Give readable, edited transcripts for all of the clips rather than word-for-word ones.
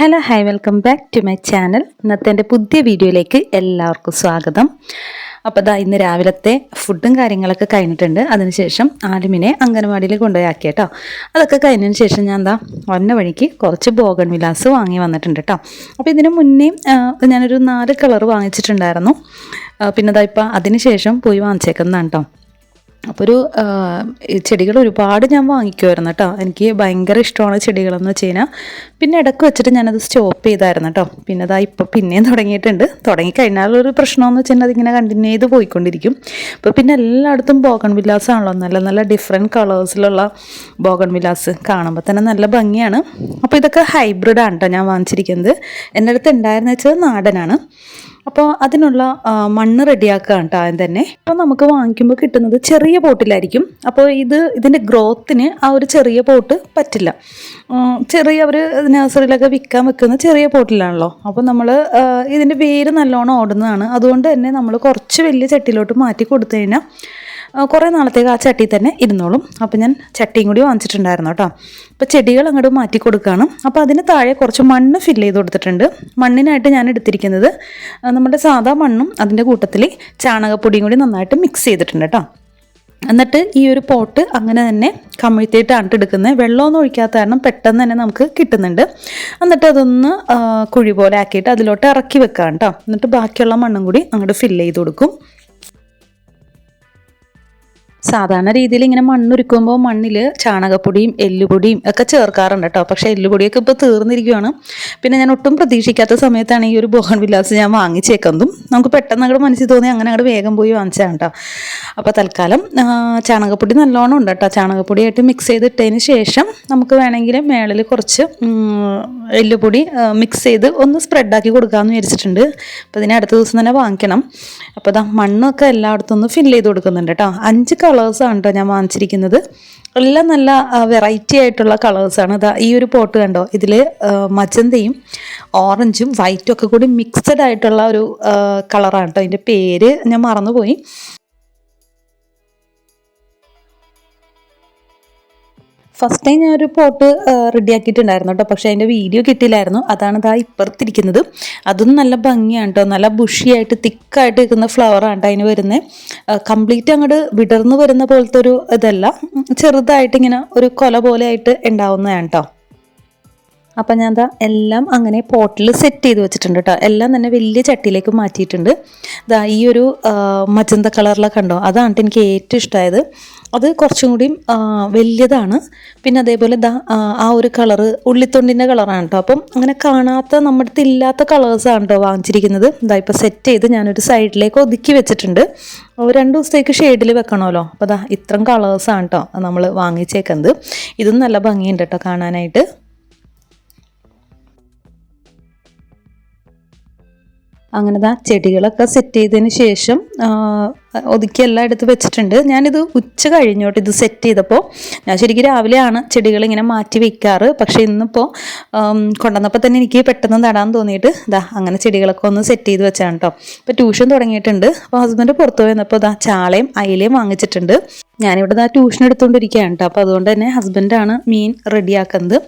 Hello hi welcome back to my channel. ഇന്നത്തെ എൻ്റെ പുതിയ വീഡിയോയിലേക്ക് എല്ലാവർക്കും സ്വാഗതം. അപ്പോൾ ഇന്ന് രാവിലത്തെ ഫുഡും കാര്യങ്ങളൊക്കെ കഴിഞ്ഞിട്ടുണ്ട്. അതിനുശേഷം ആലിമിനെ അംഗനവാടിയിൽ കൊണ്ടുപോയി ആക്കി കേട്ടോ. അതൊക്കെ കഴിഞ്ഞതിന് ശേഷം ഞാൻ വന്ന വഴിക്ക് കുറച്ച് ബോഗൺ വിലാസ് വാങ്ങി വന്നിട്ടുണ്ട് കേട്ടോ. അപ്പോൾ ഇതിന് മുന്നേ ഞാനൊരു 4 കളർ വാങ്ങിച്ചിട്ടുണ്ടായിരുന്നു. പിന്നെ ഇപ്പം അതിന് ശേഷം പോയി വാങ്ങിച്ചേക്കുന്നതാണ് കേട്ടോ. അപ്പോൾ ചെടികൾ ഒരുപാട് ഞാൻ വാങ്ങിക്കുമായിരുന്നു കേട്ടോ. എനിക്ക് ഭയങ്കര ഇഷ്ടമാണ് ചെടികളെന്ന് വെച്ച് കഴിഞ്ഞാൽ. പിന്നെ ഇടയ്ക്ക് വെച്ചിട്ട് ഞാനത് സ്റ്റോപ്പ് ചെയ്തായിരുന്നു കേട്ടോ. പിന്നെ ഇപ്പോൾ പിന്നെയും തുടങ്ങിയിട്ടുണ്ട്. തുടങ്ങിക്കഴിഞ്ഞാലൊരു പ്രശ്നമെന്ന് വെച്ചാൽ അതിങ്ങനെ കണ്ടിന്യൂ ചെയ്ത് പോയിക്കൊണ്ടിരിക്കും. അപ്പോൾ പിന്നെ എല്ലായിടത്തും ബോഗൺ വിലാസാണല്ലോ, നല്ല നല്ല ഡിഫറെൻറ്റ് കളേഴ്സിലുള്ള ബോഗൺ വിലാസ് കാണുമ്പോൾ തന്നെ നല്ല ഭംഗിയാണ്. അപ്പോൾ ഇതൊക്കെ ഹൈബ്രിഡാണ് കേട്ടോ ഞാൻ വാങ്ങിച്ചിരിക്കുന്നത്. എൻ്റെ അടുത്ത് ഉണ്ടായിരുന്ന വെച്ചാൽ നാടനാണ്. അപ്പോൾ അതിനുള്ള മണ്ണ് റെഡിയാക്കുകയാണ് കേട്ടോ ആദ്യം തന്നെ. അപ്പോൾ നമുക്ക് വാങ്ങിക്കുമ്പോൾ കിട്ടുന്നത് ചെറിയ പോട്ടിലായിരിക്കും. അപ്പോൾ ഇതിൻ്റെ ഗ്രോത്തിന് ആ ഒരു ചെറിയ പോട്ട് പറ്റില്ല. ചെറിയ അവർ നഴ്സറിയിലൊക്കെ വിൽക്കാൻ വെക്കുന്ന ചെറിയ പോട്ടിലാണല്ലോ. അപ്പോൾ നമ്മൾ ഇതിൻ്റെ വേര് നല്ലോണം ഓടുന്നതാണ്. അതുകൊണ്ട് തന്നെ നമ്മൾ കുറച്ച് വലിയ ചട്ടിയിലോട്ട് മാറ്റി കൊടുത്തു കഴിഞ്ഞാൽ കുറേ നാളത്തേക്ക് ആ ചട്ടി തന്നെ ഇരുന്നോളും. അപ്പോൾ ഞാൻ ചട്ടിയും കൂടി വാങ്ങിച്ചിട്ടുണ്ടായിരുന്നു കേട്ടോ. അപ്പോൾ ചെടികൾ അങ്ങോട്ട് മാറ്റി കൊടുക്കുകയാണ്. അപ്പോൾ അതിന് താഴെ കുറച്ച് മണ്ണ് ഫില്ല് ചെയ്ത് കൊടുത്തിട്ടുണ്ട്. മണ്ണിനായിട്ട് ഞാൻ എടുത്തിരിക്കുന്നത് നമ്മുടെ സാധാ മണ്ണും അതിൻ്റെ കൂട്ടത്തിൽ ചാണകപ്പൊടിയും കൂടി നന്നായിട്ട് മിക്സ് ചെയ്തിട്ടുണ്ട് കേട്ടോ. എന്നിട്ട് ഈ ഒരു പോട്ട് അങ്ങനെ തന്നെ കമിഴ്ത്തിയിട്ടാണ് എടുക്കുന്നത്. വെള്ളമൊന്നും ഒഴിക്കാത്ത കാരണം പെട്ടെന്ന് തന്നെ നമുക്ക് കിട്ടുന്നുണ്ട്. എന്നിട്ട് അതൊന്ന് കുഴി പോലെ ആക്കിയിട്ട് അതിലോട്ട് ഇറക്കി വെക്കാം കേട്ടോ. എന്നിട്ട് ബാക്കിയുള്ള മണ്ണും കൂടി അങ്ങോട്ട് ഫില്ല് ചെയ്ത് കൊടുക്കും. സാധാരണ രീതിയിൽ ഇങ്ങനെ മണ്ണൊരുക്കുമ്പോൾ മണ്ണിൽ ചാണകപ്പൊടിയും എല്ലുപൊടിയും ഒക്കെ ചേർക്കാറുണ്ട് കേട്ടോ. പക്ഷേ എല്ലുപൊടിയൊക്കെ ഇപ്പോൾ തീർന്നിരിക്കുകയാണ്. പിന്നെ ഞാൻ ഒട്ടും പ്രതീക്ഷിക്കാത്ത സമയത്താണ് ഈ ഒരു ബോഗൺ വിലാസ് ഞാൻ വാങ്ങിച്ചേക്കുന്നതും. നമുക്ക് പെട്ടെന്ന് അങ്ങോട്ട് മനസ്സിൽ തോന്നി അങ്ങനെ അങ്ങോട്ട് വേഗം പോയി വാങ്ങിച്ചതാണ് കേട്ടോ. അപ്പോൾ തൽക്കാലം ചാണകപ്പൊടി നല്ലോണം ഉണ്ട് കേട്ടോ. ചാണകപ്പൊടിയായിട്ട് മിക്സ് ചെയ്തിട്ടതിന് ശേഷം നമുക്ക് വേണമെങ്കിൽ മേളിൽ കുറച്ച് എല്ലുപൊടി മിക്സ് ചെയ്ത് ഒന്ന് സ്പ്രെഡാക്കി കൊടുക്കാമെന്ന് വിചാരിച്ചിട്ടുണ്ട്. അപ്പോൾ ഇതിന് അടുത്ത ദിവസം തന്നെ വാങ്ങിക്കണം. അപ്പോൾ മണ്ണൊക്കെ എല്ലായിടത്തും ഒന്ന് ഫില്ല് ചെയ്ത് കൊടുക്കുന്നുണ്ട് കേട്ടോ. 5 കളേഴ്സാണ് കേട്ടോ ഞാൻ വാങ്ങിച്ചിരിക്കുന്നത്. എല്ലാം നല്ല വെറൈറ്റി ആയിട്ടുള്ള കളേഴ്സാണ്. ഈ ഒരു പോട്ട് കണ്ടോ, ഇതിൽ മജന്തയും ഓറഞ്ചും വൈറ്റും ഒക്കെ കൂടി മിക്സഡ് ആയിട്ടുള്ള ഒരു കളറാണ് കേട്ടോ. അതിൻ്റെ പേര് ഞാൻ മറന്നുപോയി. ഫസ്റ്റ് ടൈം ഞാനൊരു പോട്ട് റെഡിയാക്കിയിട്ടുണ്ടായിരുന്നു കേട്ടോ. പക്ഷേ അതിൻ്റെ വീഡിയോ കിട്ടിയില്ലായിരുന്നു. അതാണ് ഇപ്പുറത്തിരിക്കുന്നത്. അതും നല്ല ഭംഗിയാണ് കേട്ടോ. നല്ല ബുഷിയായിട്ട് തിക്കായിട്ട് നിൽക്കുന്ന ഫ്ലവറാണ് കേട്ടോ അതിന് വരുന്നത്. കംപ്ലീറ്റ് അങ്ങോട്ട് വിടർന്ന് വരുന്ന പോലത്തെ ഒരു ഇതല്ല, ചെറുതായിട്ട് ഇങ്ങനെ ഒരു കൊല പോലെ ആയിട്ട് ഉണ്ടാവുന്നതാണ് കേട്ടോ. അപ്പം ഞാൻ എല്ലാം അങ്ങനെ പോട്ടിൽ സെറ്റ് ചെയ്ത് വെച്ചിട്ടുണ്ട് കേട്ടോ. എല്ലാം തന്നെ വലിയ ചട്ടിയിലേക്ക് മാറ്റിയിട്ടുണ്ട്. ഈ ഒരു മജന്ത കളറിലൊക്കെ കണ്ടോ, അതാണ് എനിക്ക് ഏറ്റവും ഇഷ്ടമായത്. അത് കുറച്ചും കൂടി വലിയതാണ്. പിന്നെ അതേപോലെ ആ ഒരു കളറ് ഉള്ളിത്തൊണ്ടിൻ്റെ കളറാണ് കേട്ടോ. അപ്പം അങ്ങനെ കാണാത്ത നമ്മുടെ അടുത്ത് ഇല്ലാത്ത കളേഴ്സാണ് കേട്ടോ വാങ്ങിച്ചിരിക്കുന്നത്. ഇപ്പോൾ സെറ്റ് ചെയ്ത് ഞാനൊരു സൈഡിലേക്ക് ഒതുക്കി വെച്ചിട്ടുണ്ട്. 2 ദിവസത്തേക്ക് ഷെയ്ഡിൽ വെക്കണമല്ലോ. അപ്പോൾ ഇത്രയും കളേഴ്സാണ് കേട്ടോ നമ്മൾ വാങ്ങിച്ചേക്കുന്നത്. ഇതും നല്ല ഭംഗിയുണ്ട് കേട്ടോ കാണാനായിട്ട്. അങ്ങനെ ചെടികളൊക്കെ സെറ്റ് ചെയ്തതിന് ശേഷം ഒതുക്കി എല്ലാം എടുത്ത് വെച്ചിട്ടുണ്ട്. ഞാനിത് ഉച്ച കഴിഞ്ഞോട്ട് ഇത് സെറ്റ് ചെയ്തപ്പോൾ, ഞാൻ ശരിക്കും രാവിലെയാണ് ചെടികളിങ്ങനെ മാറ്റി വയ്ക്കാറ്. പക്ഷേ ഇന്നിപ്പോൾ കൊണ്ടുവന്നപ്പോൾ തന്നെ എനിക്ക് പെട്ടെന്ന് നടാൻ തോന്നിയിട്ട് അങ്ങനെ ചെടികളൊക്കെ ഒന്ന് സെറ്റ് ചെയ്ത് വെച്ചാണ് കേട്ടോ. ഇപ്പോൾ ട്യൂഷൻ തുടങ്ങിയിട്ടുണ്ട്. അപ്പോൾ ഹസ്ബൻഡ് പുറത്തു പോയി വന്നപ്പോൾ ചാളയും അയിലയും വാങ്ങിച്ചിട്ടുണ്ട്. ഞാനിവിടെ ട്യൂഷൻ എടുത്തുകൊണ്ടിരിക്കുകയാണ് കേട്ടോ. അപ്പോൾ അതുകൊണ്ട് തന്നെ ഹസ്ബൻഡാണ് മീൻ റെഡിയാക്കുന്നത്.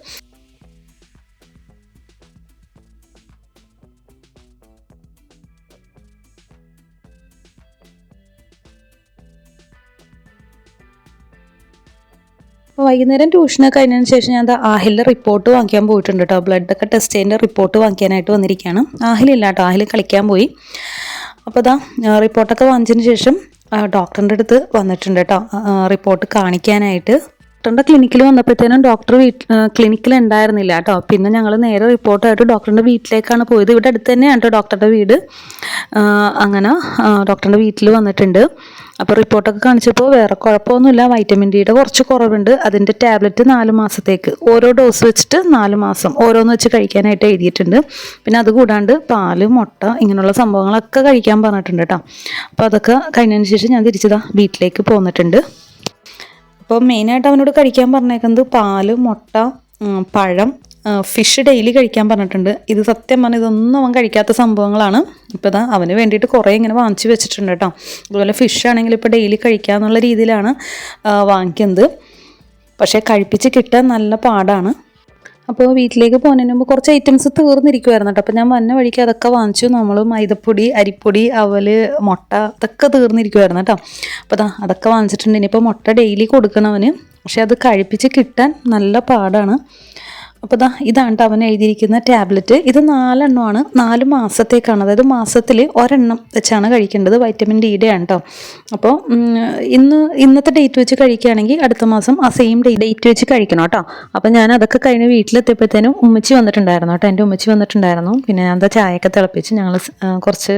അപ്പോൾ വൈകുന്നേരം ട്യൂഷനൊക്കെ കഴിഞ്ഞതിന് ശേഷം ഞാൻ ആഹിലിൻ്റെ റിപ്പോർട്ട് വാങ്ങിക്കാൻ പോയിട്ടുണ്ട് കേട്ടോ. ബ്ലഡൊക്കെ ടെസ്റ്റ് ചെയ്തതിൻ്റെ റിപ്പോർട്ട് വാങ്ങിക്കാനായിട്ട് വന്നിരിക്കുകയാണ്. ആഹിലില്ല കേട്ടോ, ആഹിൽ കളിക്കാൻ പോയി. അപ്പോൾ റിപ്പോർട്ടൊക്കെ വാങ്ങിച്ചതിന് ശേഷം ഡോക്ടറിൻ്റെ അടുത്ത് വന്നിട്ടുണ്ട് കേട്ടോ റിപ്പോർട്ട് കാണിക്കാനായിട്ട്. ഡോക്ടറിൻ്റെ ക്ലിനിക്കിൽ വന്നപ്പോഴത്തേനും ഡോക്ടർ ക്ലിനിക്കിൽ ഉണ്ടായിരുന്നില്ല കേട്ടോ. പിന്നെ ഞങ്ങൾ നേരെ റിപ്പോർട്ടായിട്ട് ഡോക്ടറിൻ്റെ വീട്ടിലേക്കാണ് പോയത്. ഇവിടെ അടുത്ത് തന്നെയാണ് കേട്ടോ ഡോക്ടറുടെ വീട്. അങ്ങനെ ഡോക്ടറിൻ്റെ വീട്ടിൽ വന്നിട്ടുണ്ട്. അപ്പോൾ റിപ്പോർട്ടൊക്കെ കാണിച്ചപ്പോൾ വേറെ കുഴപ്പമൊന്നുമില്ല. വൈറ്റമിൻ ഡിയുടെ കുറച്ച് കുറവുണ്ട്. അതിൻ്റെ ടാബ്ലറ്റ് 4 മാസത്തേക്ക് ഓരോ ഡോസ് വെച്ചിട്ട് 4 മാസം ഓരോന്ന് വെച്ച് കഴിക്കാനായിട്ട് എഴുതിയിട്ടുണ്ട്. പിന്നെ അതുകൂടാണ്ട് പാല്, മുട്ട ഇങ്ങനെയുള്ള സംഭവങ്ങളൊക്കെ കഴിക്കാൻ പറഞ്ഞിട്ടുണ്ട് കേട്ടോ. അപ്പോൾ അതൊക്കെ കഴിഞ്ഞതിന് ശേഷം ഞാൻ തിരിച്ചതാ വീട്ടിലേക്ക് പോന്നിട്ടുണ്ട്. അപ്പോൾ മെയിനായിട്ട് അവനോട് കഴിക്കാൻ പറഞ്ഞേക്കുന്നത് പാല്, മുട്ട, പഴം, ഫിഷ് ഡെയിലി കഴിക്കാൻ പറഞ്ഞിട്ടുണ്ട്. ഇത് സത്യം പറഞ്ഞാൽ ഇതൊന്നും അവൻ കഴിക്കാത്ത സംഭവങ്ങളാണ്. ഇപ്പോൾ അവന് വേണ്ടിയിട്ട് കുറേ ഇങ്ങനെ വാങ്ങിച്ച് വെച്ചിട്ടുണ്ട് കേട്ടോ. അതുപോലെ ഫിഷ് ആണെങ്കിൽ ഇപ്പോൾ ഡെയിലി കഴിക്കാമെന്നുള്ള രീതിയിലാണ് വാങ്ങിക്കുന്നത്. പക്ഷേ കഴിപ്പിച്ച് കിട്ടാൻ നല്ല പാടാണ്. അപ്പോൾ വീട്ടിലേക്ക് പോകുന്നതിന് മുമ്പ് കുറച്ച് ഐറ്റംസ് തീർന്നിരിക്കുമായിരുന്നു കേട്ടോ. അപ്പോൾ ഞാൻ വന്ന വഴിക്ക് അതൊക്കെ വാങ്ങിച്ചു. നമ്മൾ മൈദപ്പൊടി, അരിപ്പൊടി, അവൽ, മുട്ട ഇതൊക്കെ തീർന്നിരിക്കുമായിരുന്നു കേട്ടോ. അപ്പോൾ അതൊക്കെ വാങ്ങിച്ചിട്ടുണ്ട്. ഇനിയിപ്പോൾ മുട്ട ഡെയിലി കൊടുക്കണവന്, പക്ഷെ അത് കഴിപ്പിച്ച് കിട്ടാൻ നല്ല പാടാണ്. അപ്പോൾ ഇതാണ് അവൻ എഴുതിയിരിക്കുന്ന ടാബ്ലറ്റ്. ഇത് 4 എണ്ണമാണ്, 4 മാസത്തേക്കാണ്. അതായത് മാസത്തിൽ ഒരെണ്ണം വെച്ചാണ് കഴിക്കേണ്ടത്. വൈറ്റമിൻ ഡിയുടെ ആണ് കേട്ടോ. അപ്പോൾ ഇന്നത്തെ ഡേറ്റ് വെച്ച് കഴിക്കുകയാണെങ്കിൽ അടുത്ത മാസം ആ സെയിം ഡേറ്റ് വെച്ച് കഴിക്കണം കേട്ടോ. അപ്പോൾ ഞാൻ അതൊക്കെ കഴിഞ്ഞ് വീട്ടിലെത്തിയപ്പോഴത്തേനും ഉമ്മച്ചി വന്നിട്ടുണ്ടായിരുന്നു കേട്ടോ. എൻ്റെ ഉമ്മച്ചി വന്നിട്ടുണ്ടായിരുന്നു. പിന്നെ ഞാൻ ചായയൊക്കെ തിളപ്പിച്ച് ഞങ്ങൾ കുറച്ച്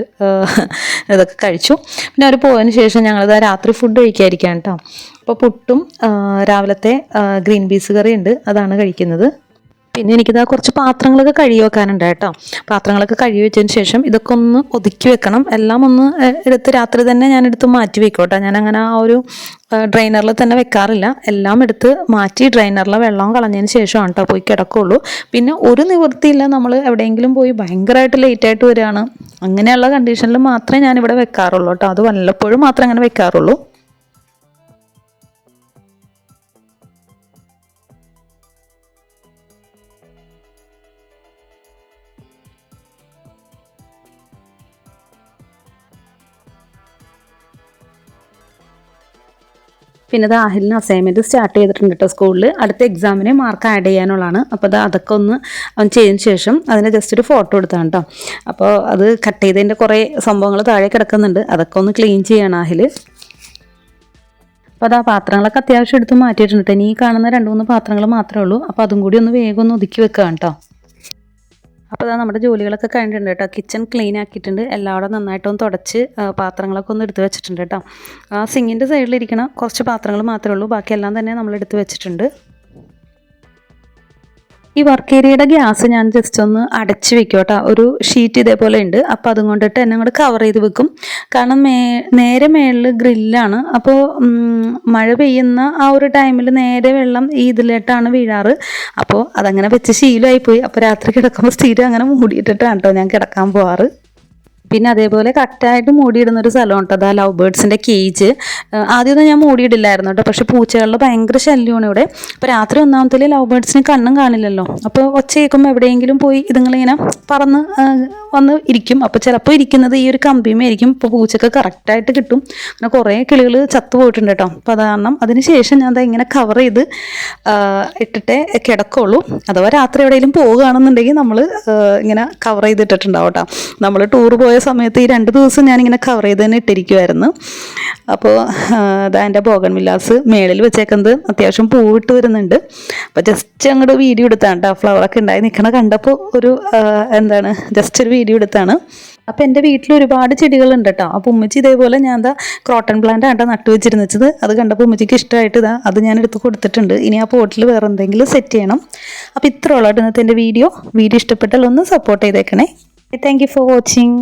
ഇതൊക്കെ കഴിച്ചു. പിന്നെ അവർ പോയതിന് ശേഷം ഞങ്ങളിത് രാത്രി ഫുഡ് കഴിക്കാതിരിക്കുകയാണ് കേട്ടോ. അപ്പോൾ പുട്ടും രാവിലത്തെ ഗ്രീൻ പീസ് കറി ഉണ്ട്, അതാണ് കഴിക്കുന്നത്. പിന്നെ എനിക്കിതാ കുറച്ച് പാത്രങ്ങളൊക്കെ കഴുകി വെക്കാനുണ്ട് കേട്ടോ. പാത്രങ്ങളൊക്കെ കഴുകി വെച്ചതിന് ശേഷം ഇതൊക്കെ ഒന്ന് ഒതുക്കി വെക്കണം. എല്ലാം ഒന്ന് എടുത്ത് രാത്രി തന്നെ ഞാൻ എടുത്ത് മാറ്റി വെക്കും കേട്ടോ. ഞാൻ അങ്ങനെ ആ ഒരു ഡ്രൈനറിൽ തന്നെ വെക്കാറില്ല. എല്ലാം എടുത്ത് മാറ്റി ഡ്രൈനറിലെ വെള്ളം കളഞ്ഞതിന് ശേഷമാണ് കേട്ടോ പോയി കിടക്കുള്ളൂ. പിന്നെ ഒരു നിവൃത്തിയില്ല, നമ്മൾ എവിടെയെങ്കിലും പോയി ഭയങ്കരമായിട്ട് ലേറ്റായിട്ട് വരികയാണ്, അങ്ങനെയുള്ള കണ്ടീഷനിൽ മാത്രമേ ഞാനിവിടെ വെക്കാറുള്ളൂ കേട്ടോ. അത് വല്ലപ്പോഴും മാത്രമേ അങ്ങനെ വെക്കാറുള്ളൂ. പിന്നെ അഹിലിന് അസൈൻമെൻറ്റ് സ്റ്റാർട്ട് ചെയ്തിട്ടുണ്ട് കേട്ടോ സ്കൂളിൽ. അടുത്ത എക്സാമിന് മാർക്ക് ആഡ് ചെയ്യാനുള്ളതാണ്. അപ്പോൾ അതൊക്കെ ഒന്ന് അവൻ ചെയ്തതിന് ശേഷം അതിന് ജസ്റ്റ് ഒരു ഫോട്ടോ എടുത്താണ് കേട്ടോ. അപ്പോൾ അത് കട്ട് ചെയ്തതിൻ്റെ കുറേ സംഭവങ്ങൾ താഴെ കിടക്കുന്നുണ്ട്, അതൊക്കെ ഒന്ന് ക്ലീൻ ചെയ്യണം അഹിൽ. അപ്പോൾ പാത്രങ്ങളൊക്കെ അത്യാവശ്യം എടുത്ത് മാറ്റിയിട്ടുണ്ട്. ഇനി ഈ കാണുന്ന 2-3 പാത്രങ്ങൾ മാത്രമേ ഉള്ളൂ. അപ്പോൾ അതും കൂടി ഒന്ന് വേഗം ഒന്ന് ഒതുക്കി വെക്കാം കേട്ടോ. അപ്പോൾ നമ്മുടെ ജോലികളൊക്കെ കഴിഞ്ഞിട്ടുണ്ട് കേട്ടോ. കിച്ചൺ ക്ലീൻ ആക്കിയിട്ടുണ്ട്, എല്ലാവരും നന്നായിട്ടൊന്ന് തുടച്ച് പാത്രങ്ങളൊക്കെ ഒന്ന് എടുത്ത് വെച്ചിട്ടുണ്ട് കേട്ടോ. സിങ്കിൻ്റെ സൈഡിലിരിക്കണ കുറച്ച് പാത്രങ്ങൾ മാത്രമേ ഉള്ളൂ, ബാക്കിയെല്ലാം തന്നെ നമ്മൾ എടുത്ത് വെച്ചിട്ടുണ്ട്. ഈ വർക്ക് ഏരിയയുടെ ഗ്യാസ് ഞാൻ ജസ്റ്റ് ഒന്ന് അടച്ച് വെക്കും കേട്ടോ. ഒരു ഷീറ്റ് ഇതേപോലെ ഉണ്ട്, അപ്പോൾ അതും കൊണ്ടിട്ട് എന്നെ അങ്ങോട്ട് കവർ ചെയ്ത് വെക്കും. കാരണം നേരെ മേളിൽ ഗ്രില്ലാണ്. അപ്പോൾ മഴ പെയ്യുന്ന ആ ഒരു ടൈമിൽ നേരെ വെള്ളം ഈ ഇതിലേട്ടാണ് വീഴാറ്. അപ്പോൾ അതങ്ങനെ വെച്ച് ശീലമായിപ്പോയി. അപ്പോൾ രാത്രി കിടക്കുമ്പോൾ സ്ഥിരം അങ്ങനെ മൂടിയിട്ടിട്ടാണ് കേട്ടോ ഞാൻ കിടക്കാൻ പോവാറ്. പിന്നെ അതേപോലെ കറക്റ്റായിട്ട് മൂടിയിടുന്നൊരു സ്ഥലമാണ് കേട്ടോ. ലവ് ബേർഡ്സിൻ്റെ കേജ്. ആദ്യമൊന്നും ഞാൻ മൂടിയിടില്ലായിരുന്നു കേട്ടോ, പക്ഷേ പൂച്ചകളുടെ ഭയങ്കര ശല്യമാണ് ഇവിടെ. അപ്പോൾ രാത്രി ഒന്നാമത്തിൽ ലവ് ബേർഡ്സിന് കണ്ണും കാണില്ലല്ലോ. അപ്പോൾ ഒച്ച കേൾക്കുമ്പോൾ എവിടെയെങ്കിലും പോയി ഇതുങ്ങളിങ്ങനെ പറന്ന് വന്ന് ഇരിക്കും. അപ്പോൾ ചിലപ്പോൾ ഇരിക്കുന്നത് ഈ ഒരു കമ്പിയുമായിരിക്കും. ഇപ്പോൾ പൂച്ചക്ക് കറക്റ്റായിട്ട് കിട്ടും. അങ്ങനെ കുറേ കിളികൾ ചത്തുപോയിട്ടുണ്ട് കേട്ടോ. അപ്പോൾ അത് കാരണം അതിന് ശേഷം ഞാൻ ഇങ്ങനെ കവർ ചെയ്ത് ഇട്ടിട്ടേ കിടക്കുള്ളൂ. അഥവാ രാത്രി എവിടെയെങ്കിലും പോവുകയാണെന്നുണ്ടെങ്കിൽ നമ്മൾ ഇങ്ങനെ കവർ ചെയ്തിട്ടിട്ടുണ്ടാവും കേട്ടോ. നമ്മൾ ടൂർ പോയ സമയത്ത് ഈ 2 ദിവസം ഞാനിങ്ങനെ കവർ ചെയ്ത് തന്നെ ഇട്ടിരിക്കുമായിരുന്നു. അപ്പോൾ എൻ്റെ ബോഗൺവില്ലാസ് മേളിൽ വെച്ചേക്കുന്നത് അത്യാവശ്യം പൂവിട്ട് വരുന്നുണ്ട്. അപ്പോൾ ജസ്റ്റ് അങ്ങോട്ട് വീഡിയോ എടുത്താണ് കേട്ടോ. ഫ്ലവറൊക്കെ ഉണ്ടായി നിൽക്കണ കണ്ടപ്പോൾ ഒരു ജസ്റ്റ് ഒരു വീഡിയോ എടുത്താണ്. അപ്പോൾ എൻ്റെ വീട്ടിൽ ഒരുപാട് ചെടികളുണ്ട് കേട്ടോ. അപ്പോൾ ഉമ്മച്ചി ഇതേപോലെ ഞാൻ ക്രോട്ടൺ പ്ലാന്റ് ആണ് നട്ടു വെച്ചിരുന്നത്. അത് കണ്ടപ്പോൾ ഉമ്മച്ചിക്ക് ഇഷ്ടമായിട്ട് അത് ഞാൻ എടുത്ത് കൊടുത്തിട്ടുണ്ട്. ഇനി ആ പോട്ടിൽ വേറെ എന്തെങ്കിലും സെറ്റ് ചെയ്യണം. അപ്പോൾ ഇത്രയുള്ളൂ ഇന്നത്തെ എൻ്റെ വീഡിയോ ഇഷ്ടപ്പെട്ടാൽ ഒന്ന് സപ്പോർട്ട് ചെയ്തേക്കണേ. Thank you for watching.